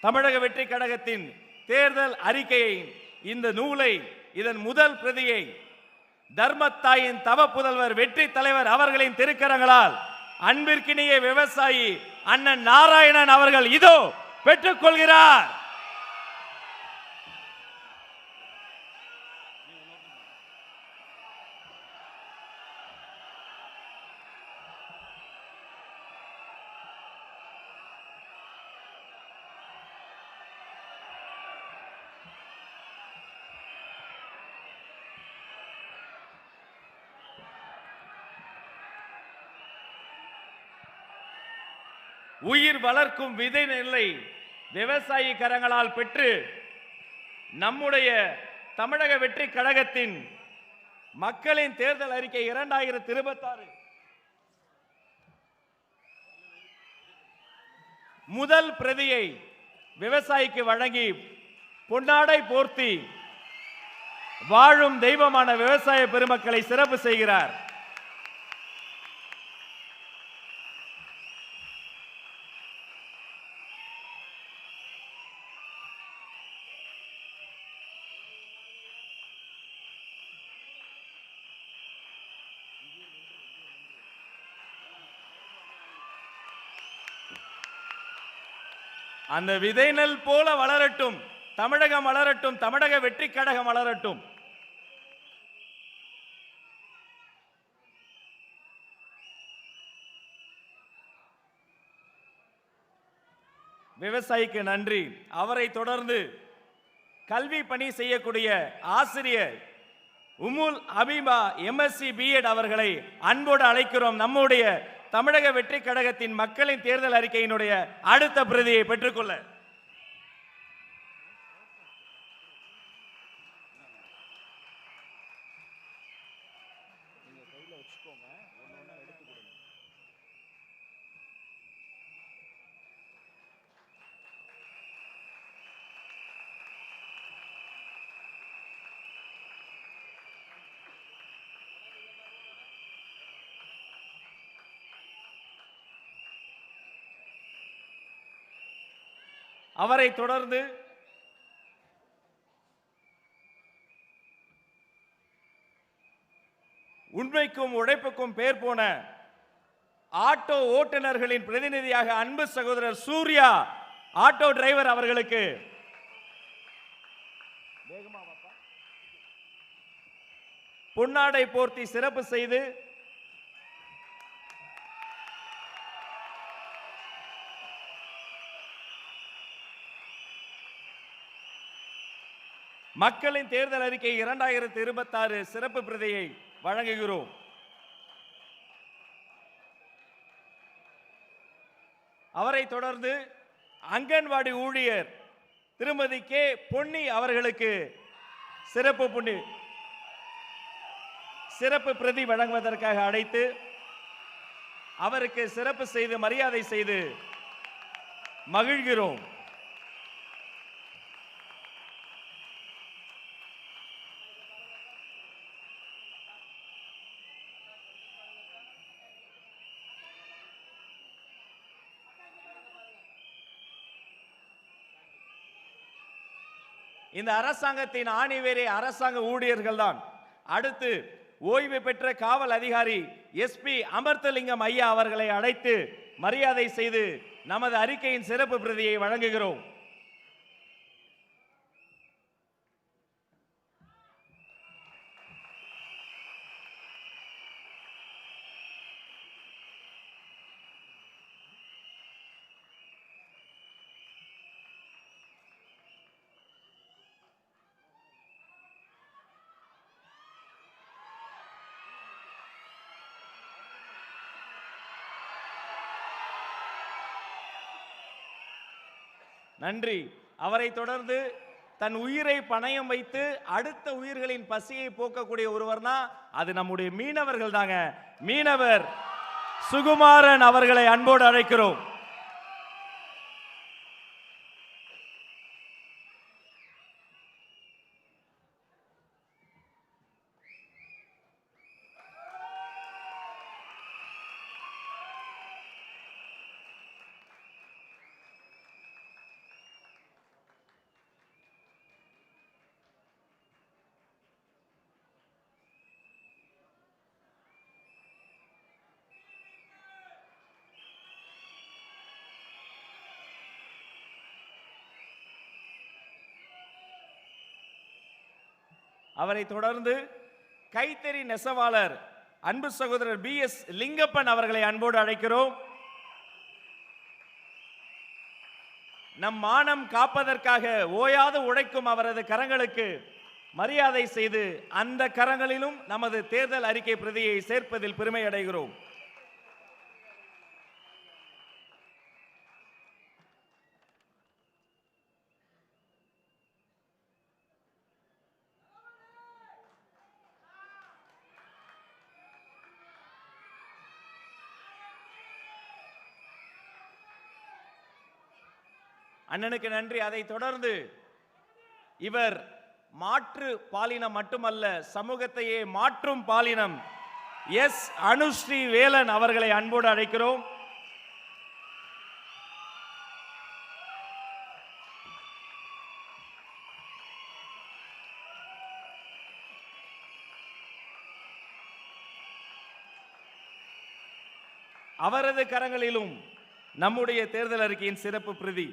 தமிழக வெற்றி கழகத்தின் தேர்தல் அறிக்கையை, இந்த நூலை, இதன் முதல் பிரதியை தர்மத்தாயின் தவ புதல்வர் வெற்றி தலைவர் அவர்களின் திருக்கரங்களால் அன்பிற்கினிய விவசாயி அண்ணன் நாராயணன் அவர்கள் இதோ பெற்றுக் கொள்கிறார். உயிர் வளர்க்கும் விதை நெல்லை விவசாயி கரங்களால் பெற்று நம்முடைய தமிழக வெற்றி கழகத்தின் மக்களின் தேர்தல் அறிக்கை 2026 முதல் பிரதியை விவசாயிக்கு வழங்கி பொன்னாடை போர்த்தி வாழும் தெய்வமான விவசாய பெருமக்களை சிறப்பு செய்கிறார். அந்த விதை நெல் போல வளரட்டும், தமிழகம் வளரட்டும், தமிழக வெற்றி கழகம் வளரட்டும். விவசாயிக்கு நன்றி. அவரை தொடர்ந்து கல்வி பணி செய்யக்கூடிய ஆசிரியர் உமுல் அபிமா MSc B.Ed அவர்களை அன்போடு அழைக்கிறோம். நம்முடைய தமிழக வெற்றி கழகத்தின் மக்களின் தேர்தல் அறிக்கையினுடைய அடுத்த பிரதியை பெற்றுக்கொள்ள அவரை தொடர்ந்து உண்மைக்கும் உழைப்புக்கும் பேர் போன ஆட்டோ ஓட்டுநர்களின் பிரதிநிதியாக அன்பு சகோதரர் சூர்யா ஆட்டோ டிரைவர் அவர்களுக்கு பொன்னாடை போர்த்தி சிறப்பு செய்து மக்களின் தேர்தல் அறிக்கை 2026 சிறப்பு பிரதியை வழங்குகிறோம். அவரை தொடர்ந்து அங்கன்வாடி ஊழியர் திருமதி கே பொன்னி அவர்களுக்கு சிறப்பு பிரதி வழங்குவதற்காக அழைத்து அவருக்கு சிறப்பு செய்து மரியாதை செய்து மகிழ்கிறோம். இந்த அரசாங்கத்தின் ஆணிவேரே அரசாங்க ஊழியர்கள் தான். அடுத்து ஓய்வு பெற்ற காவல் அதிகாரி SP அமர்த்தலிங்கம் ஐயா அவர்களை அழைத்து மரியாதை செய்து நமது அறிக்கையின் சிறப்பு பிரதியை வழங்குகிறோம். நன்றி. அவரை தொடர்ந்து தன் உயிரை பணயம் வைத்து அடுத்த உயிர்களின் பசியை போக்கக்கூடிய ஒருவர்னா அது நம்முடைய மீனவர்கள் தாங்க. மீனவர் சுகுமாரன் அவர்களை அன்போடு அழைக்கிறோம். அவரை தொடர்ந்து கைத்தறி நெசவாளர் அன்பு சகோதரர் BS லிங்கப்பன் அவர்களை அன்போடு அழைக்கிறோம். நம் மானம் காப்பதற்காக ஓயாது உழைக்கும் அவரது கரங்களுக்கு மரியாதை செய்து அந்த கரங்களிலும் நமது தேர்தல் அறிக்கை பிரதியை சேர்ப்பதில் பெருமை அடைகிறோம். அண்ணனுக்கு நன்றி. அதை தொடர்ந்து இவர் மாற்று பாலினம் மட்டுமல்ல, சமூகத்தையே மாற்றும் பாலினம் எஸ் அனுஸ்ரீ வேலன் அவர்களை அன்போடு அழைக்கிறோம். அவரது கரங்களிலும் நம்முடைய தேர்தல் அறிக்கையின் சிறப்பு பிரதி.